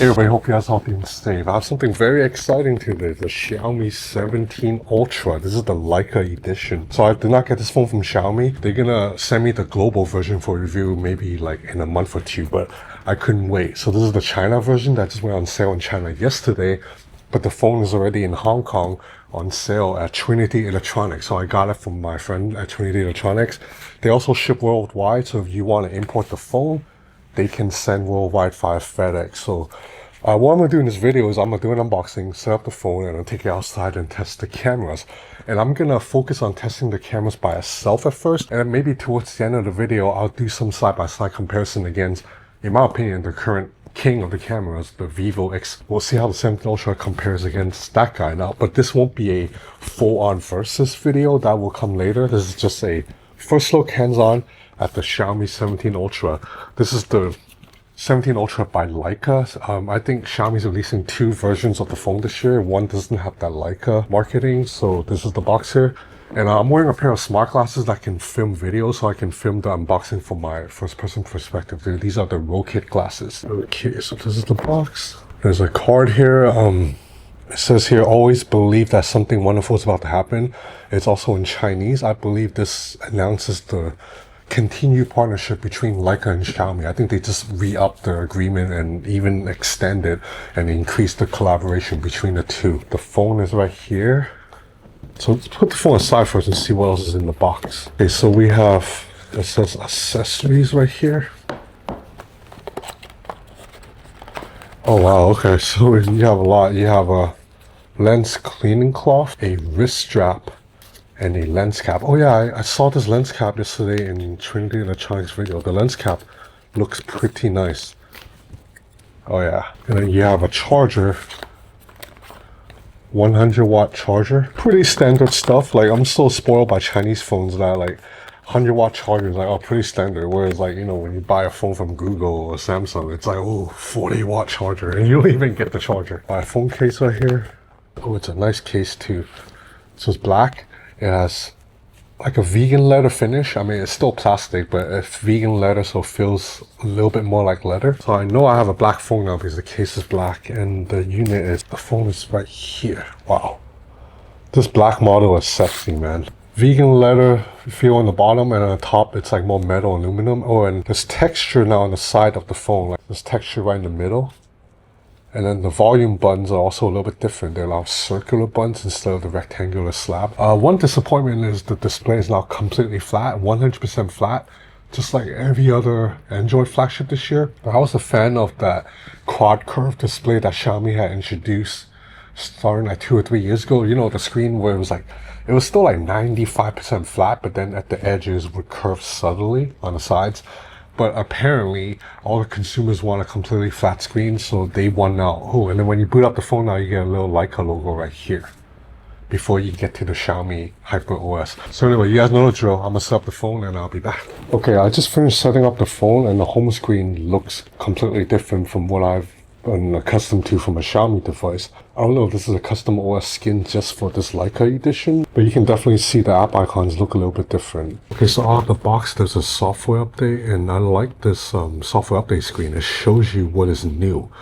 Hey everybody, hope you guys are healthy and safe. I have something very exciting today, the Xiaomi 17 Ultra. This is the Leica edition. So I did not get this phone from Xiaomi. They're gonna send me the global version for review maybe like in a month or two, but I couldn't wait. So this is the China version that just went on sale in China yesterday, but the phone is already in Hong Kong on sale at Trinity Electronics. So I got it from my friend at Trinity Electronics. They also ship worldwide, so if you want to import the phone, they can send worldwide via FedEx. So what I'm going to do in this video is I'm going to do an unboxing, set up the phone, and I'll take it outside and test the cameras. And I'm going to focus on testing the cameras by itself at first, and then maybe towards the end of the video, I'll do some side-by-side comparison against, in my opinion, the current king of the cameras, the Vivo X. We'll see how the 17 Ultra compares against that guy now, but this won't be a full-on versus video. That will come later. This is just a first look hands-on at the Xiaomi 17 Ultra. This is the 17 Ultra by Leica. I think Xiaomi's releasing two versions of the phone this year. One doesn't have that Leica marketing, so this is the box here. And I'm wearing a pair of smart glasses that can film video, so I can film the unboxing from my first-person perspective. These are the Rocket glasses. Okay, so this is the box. There's a card here. It says here, always believe that something wonderful is about to happen. It's also in Chinese. I believe this announces the continued partnership between Leica and Xiaomi. I think they just re-upped their agreement and even extended and increased the collaboration between the two. The phone is right here. So let's put the phone aside first and see what else is in the box. Okay, so we have, it says accessories right here. Oh wow, okay, so you have a lot. You have a lens cleaning cloth, a wrist strap, and a lens cap. Oh yeah, I saw this lens cap yesterday in Trinity Electronics video. The lens cap looks pretty nice. Oh yeah. And then you have a charger. 100-watt charger. Pretty standard stuff. Like, I'm so spoiled by Chinese phones that like 100-watt chargers like, oh, pretty standard. Whereas like, you know, when you buy a phone from Google or Samsung, it's like, oh, 40-watt charger. And you don't even get the charger. My phone case right here. Oh, it's a nice case too. So it's black. It has like a vegan leather finish. I mean, it's still plastic, but it's vegan leather, so it feels a little bit more like leather. So I know I have a black phone now because the case is black and the unit is, the phone is right here. Wow. This black model is sexy, man. Vegan leather feel on the bottom, and on the top, it's like more metal aluminum. Oh, and there's texture now on the side of the phone. Like there's texture right in the middle. And then the volume buttons are also a little bit different. They allow circular buttons instead of the rectangular slab. One disappointment is the display is now completely flat, 100% flat, just like every other Android flagship this year. I was a fan of that quad curve display that Xiaomi had introduced starting like 2 or 3 years ago. You know, the screen where it was still like 95% flat, but then at the edges would curve subtly on the sides. But apparently, all the consumers want a completely flat screen, so they want now. Oh, and then when you boot up the phone now, you get a little Leica logo right here before you get to the Xiaomi Hyper OS. So anyway, you guys know the drill. I'm gonna set up the phone and I'll be back. Okay, I just finished setting up the phone and the home screen looks completely different from what I've been accustomed to from a Xiaomi device. I don't know if this is a custom OS skin just for this Leica edition, but you can definitely see the app icons look a little bit different. Okay, so out of the box there's a software update, and I like this software update screen. It shows you what is new.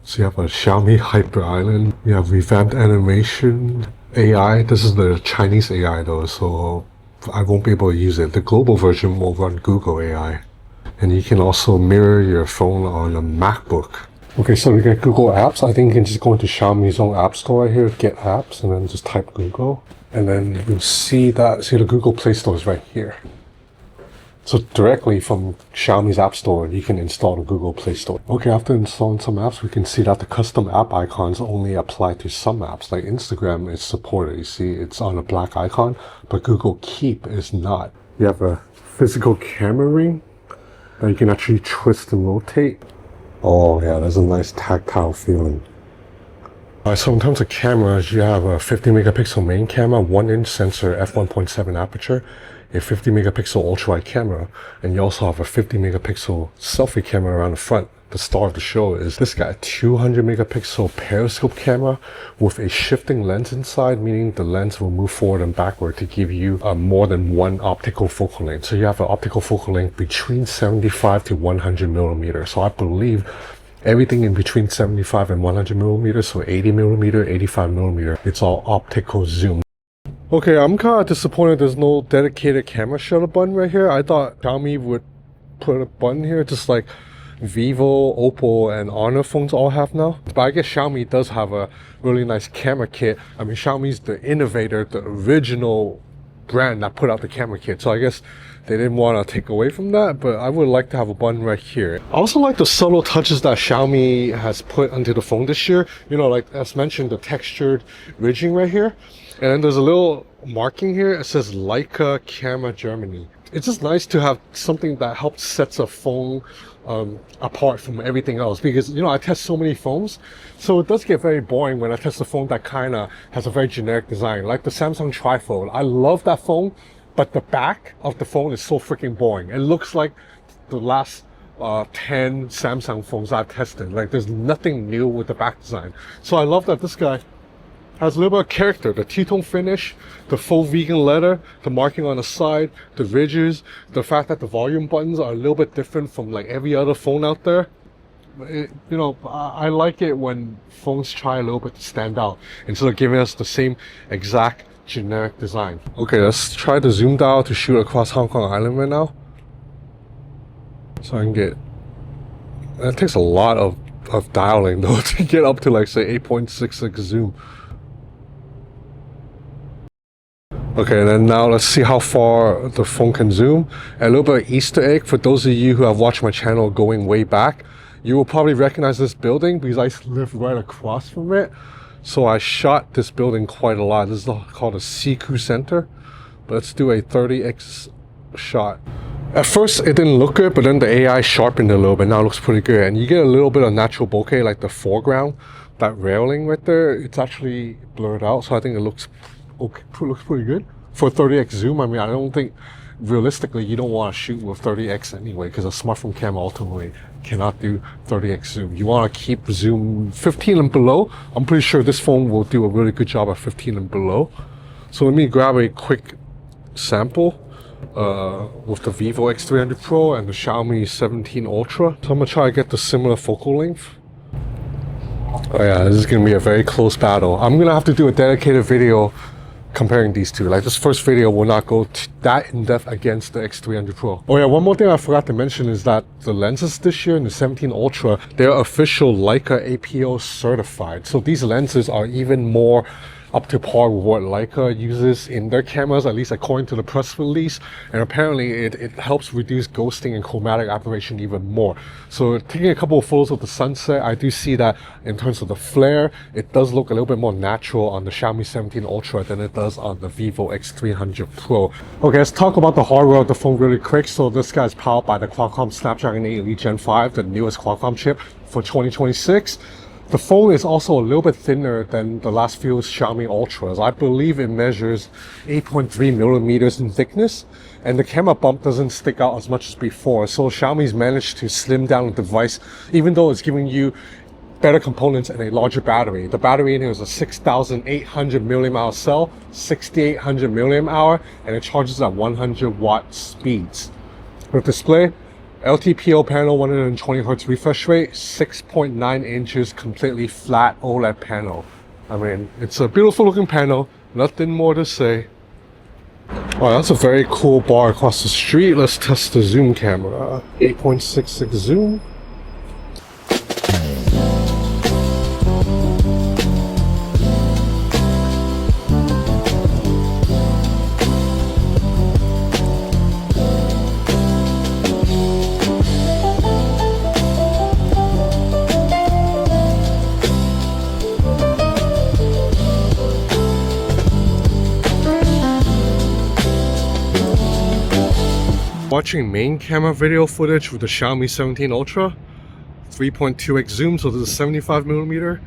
So you have a Xiaomi Hyper Island, you have revamped animation, AI. This is the Chinese AI though, so I won't be able to use it. The global version will run Google AI. And you can also mirror your phone on a MacBook. Okay, so to get Google Apps, I think you can just go into Xiaomi's own app store right here, get apps, and then just type Google. And then you'll see the Google Play Store is right here. So directly from Xiaomi's app store, you can install the Google Play Store. Okay, after installing some apps, we can see that the custom app icons only apply to some apps. Like Instagram is supported. You see it's on a black icon, but Google Keep is not. You have a physical camera ring that you can actually twist and rotate. Oh yeah, there's a nice tactile feeling. Alright, so in terms of cameras, you have a 50 megapixel main camera, 1-inch sensor, f1.7 aperture, a 50 megapixel ultra wide camera, and you also have a 50 megapixel selfie camera around the front. The star of the show is this guy, 200 megapixel periscope camera with a shifting lens inside, meaning the lens will move forward and backward to give you more than one optical focal length. So you have an optical focal length between 75 to 100 millimeters. So I believe Everything in between 75 and 100 millimeters, so 80 millimeter, 85 millimeter, it's all optical zoom. Okay, I'm kind of disappointed there's no dedicated camera shutter button right here. I thought Xiaomi would put a button here, just like Vivo, Oppo, and Honor phones all have now. But I guess Xiaomi does have a really nice camera kit. I mean, Xiaomi's the innovator, the original brand that put out the camera kit. So I guess they didn't want to take away from that, but I would like to have a button right here. I also like the subtle touches that Xiaomi has put onto the phone this year. You know, like as mentioned, the textured ridging right here. And then there's a little marking here. It says Leica Camera Germany. It's just nice to have something that helps sets a phone apart from everything else, because you know I test so many phones, so it does get very boring when I test a phone that kind of has a very generic design, like the Samsung Trifold. I love that phone, but the back of the phone is so freaking boring. It looks like the last 10 Samsung phones I've tested. Like there's nothing new with the back design. So I love that this guy has a little bit of character. The two-tone finish, the full vegan leather, the marking on the side, the ridges, the fact that the volume buttons are a little bit different from like every other phone out there. You know, I like it when phones try a little bit to stand out instead of giving us the same exact generic design. Okay, let's try the zoom dial to shoot across Hong Kong Island right now. So I can get... It takes a lot of dialing though to get up to like say 8.66 zoom. Okay, and then now let's see how far the phone can zoom. And a little bit of Easter egg for those of you who have watched my channel going way back. You will probably recognize this building because I live right across from it. So I shot this building quite a lot. This is called a Siku Center. But let's do a 30x shot. At first it didn't look good, but then the AI sharpened it a little bit. Now it looks pretty good. And you get a little bit of natural bokeh, like the foreground, that railing right there. It's actually blurred out, so I think it looks okay, looks pretty good. For 30x zoom, I mean, I don't think, realistically, you don't want to shoot with 30x anyway, because a smartphone camera ultimately cannot do 30x zoom. You want to keep zoom 15 and below. I'm pretty sure this phone will do a really good job at 15 and below. So let me grab a quick sample with the Vivo X300 Pro and the Xiaomi 17 Ultra. So I'm going to try to get the similar focal length. Oh yeah, this is going to be a very close battle. I'm going to have to do a dedicated video comparing these two. Like this first video will not go that in depth against the X300 Pro. Oh yeah, one more thing I forgot to mention is that the lenses this year in the 17 Ultra, they're official Leica APO certified. So these lenses are even more up to par with what Leica uses in their cameras, at least according to the press release. And apparently it helps reduce ghosting and chromatic aberration even more. So taking a couple of photos of the sunset, I do see that in terms of the flare, it does look a little bit more natural on the Xiaomi 17 Ultra than it does on the Vivo X300 Pro. Okay, let's talk about the hardware of the phone really quick. So this guy is powered by the Qualcomm Snapdragon 8 Elite Gen 5, the newest Qualcomm chip for 2026. The phone is also a little bit thinner than the last few Xiaomi Ultras. I believe it measures 8.3 millimeters in thickness, and the camera bump doesn't stick out as much as before. So Xiaomi's managed to slim down the device, even though it's giving you better components and a larger battery. The battery in here is a 6,800 milliamp hour cell, 6,800 milliamp hour, and it charges at 100 watt speeds. With display, LTPO panel, 120Hz refresh rate, 6.9 inches completely flat OLED panel. I mean, it's a beautiful looking panel, nothing more to say. Oh, that's a very cool bar across the street. Let's test the zoom camera. 8.66 zoom. Watching main camera video footage with the Xiaomi 17 Ultra, 3.2x zoom, so this is 75mm,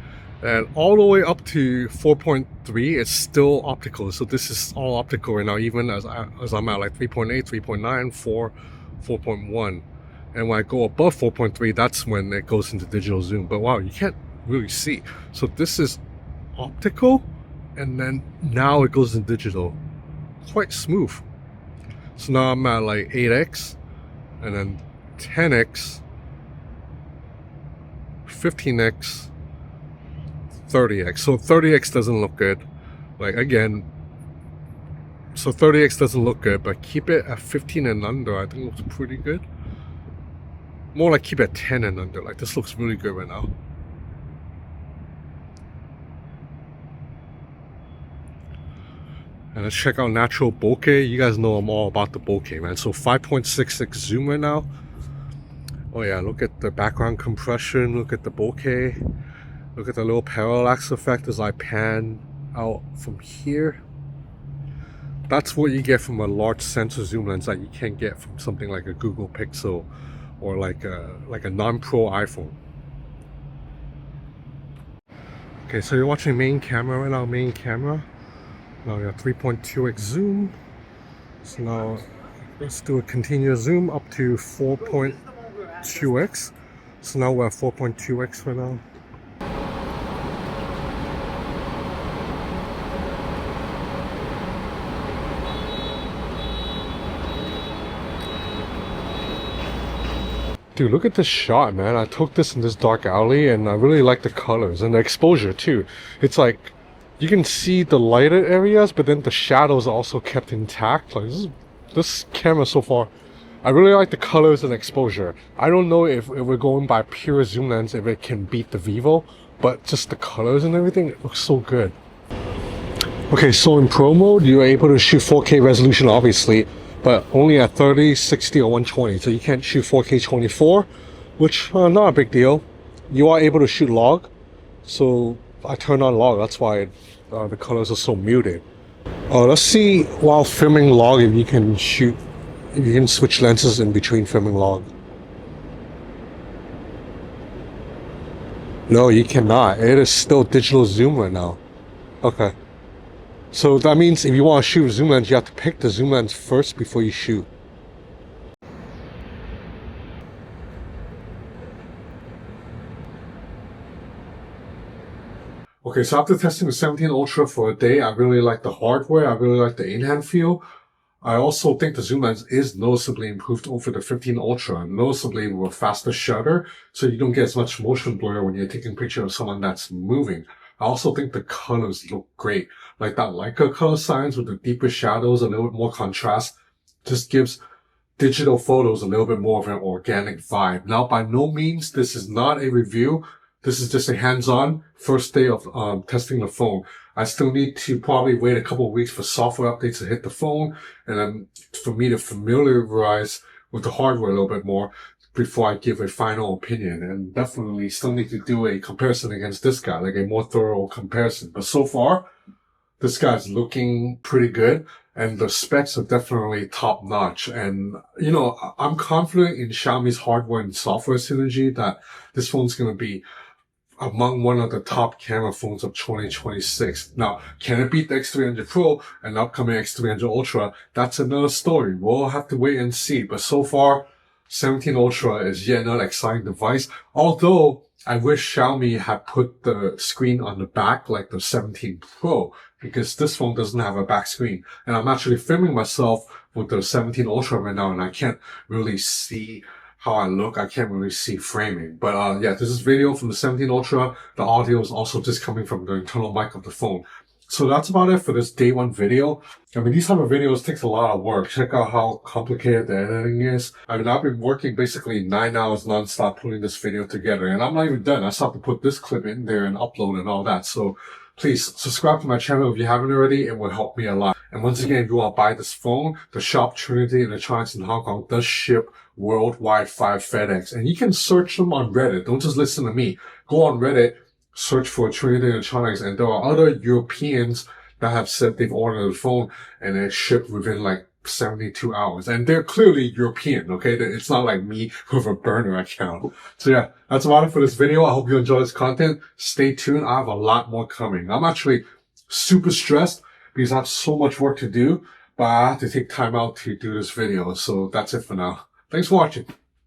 and all the way up to 4.3, it's still optical. So this is all optical right now, even as I'm at like 3.8, 3.9, 4, 4.1. And when I go above 4.3, that's when it goes into digital zoom. But wow, you can't really see. So this is optical, and then now it goes in digital. Quite smooth. So now I'm at like 8x, and then 10x, 15x, 30x. So 30x doesn't look good. Like again, so 30x doesn't look good, but keep it at 15 and under, I think looks pretty good. More like keep it at 10 and under. Like this looks really good right now. And let's check out natural bokeh. You guys know I'm all about the bokeh, man. So 5.66 zoom right now. Oh yeah, look at the background compression, look at the bokeh, look at the little parallax effect as I pan out from here. That's what you get from a large sensor zoom lens that you can't get from something like a Google Pixel or like a non-pro iPhone. Okay, so you're watching main camera right now, main camera. Now we have 3.2x zoom. So now let's do a continuous zoom up to 4.2x. So now we're at 4.2x right now. Dude, look at this shot, man. I took this in this dark alley and I really like the colors and the exposure too. It's like you can see the lighted areas, but then the shadows are also kept intact. Like this camera so far, I really like the colors and exposure. I don't know if we're going by pure zoom lens, if it can beat the Vivo, but just the colors and everything, it looks so good. Okay, so in pro mode, you're able to shoot 4K resolution, obviously, but only at 30, 60, or 120. So you can't shoot 4K 24, which not a big deal. You are able to shoot log, so I turned on log. That's why the colors are so muted. Let's see while filming log if you can shoot, if you can switch lenses in between filming log. No, you cannot. It is still digital zoom right now. Okay. So that means if you want to shoot zoom lens, you have to pick the zoom lens first before you shoot. Okay, so after testing the 17 Ultra for a day, I really like the hardware. I really like the in-hand feel. I also think the zoom lens is noticeably improved over the 15 Ultra, noticeably with a faster shutter, so you don't get as much motion blur when you're taking a picture of someone that's moving. I also think the colors look great. Like that Leica color science with the deeper shadows, a little bit more contrast, just gives digital photos a little bit more of an organic vibe. Now, by no means, this is not a review. This is just a hands-on first day of testing the phone. I still need to probably wait a couple of weeks for software updates to hit the phone, and then for me to familiarize with the hardware a little bit more before I give a final opinion. And definitely still need to do a comparison against this guy, like a more thorough comparison. But so far, this guy's looking pretty good, and the specs are definitely top notch. And, you know, I'm confident in Xiaomi's hardware and software synergy that this phone's going to be among one of the top camera phones of 2026. Now, can it beat the X300 Pro and upcoming X300 Ultra? That's another story. We'll have to wait and see. But so far, 17 Ultra is yet another exciting device. Although, I wish Xiaomi had put the screen on the back like the 17 Pro, because this phone doesn't have a back screen. And I'm actually filming myself with the 17 Ultra right now, and I can't really see how I look. I can't really see framing. But yeah, this is video from the 17 Ultra. The audio is also just coming from the internal mic of the phone. So that's about it for this day one video. I mean, these type of videos takes a lot of work. Check out how complicated the editing is. I mean, I've been working basically 9 hours nonstop putting this video together, and I'm not even done. I still have to put this clip in there and upload and all that. So please subscribe to my channel if you haven't already. It will help me a lot. And once again, if you want to buy this phone, the shop Trinity Electronics in Hong Kong does ship worldwide via FedEx. And you can search them on Reddit. Don't just listen to me. Go on Reddit, search for Trinity Electronics, and there are other Europeans that have said they've ordered the phone and it's shipped within like 72 hours. And they're clearly European, okay? It's not like me with a burner account. So yeah, that's about it for this video. I hope you enjoy this content. Stay tuned. I have a lot more coming. I'm actually super stressed because I have so much work to do, but I have to take time out to do this video. So that's it for now. Thanks for watching.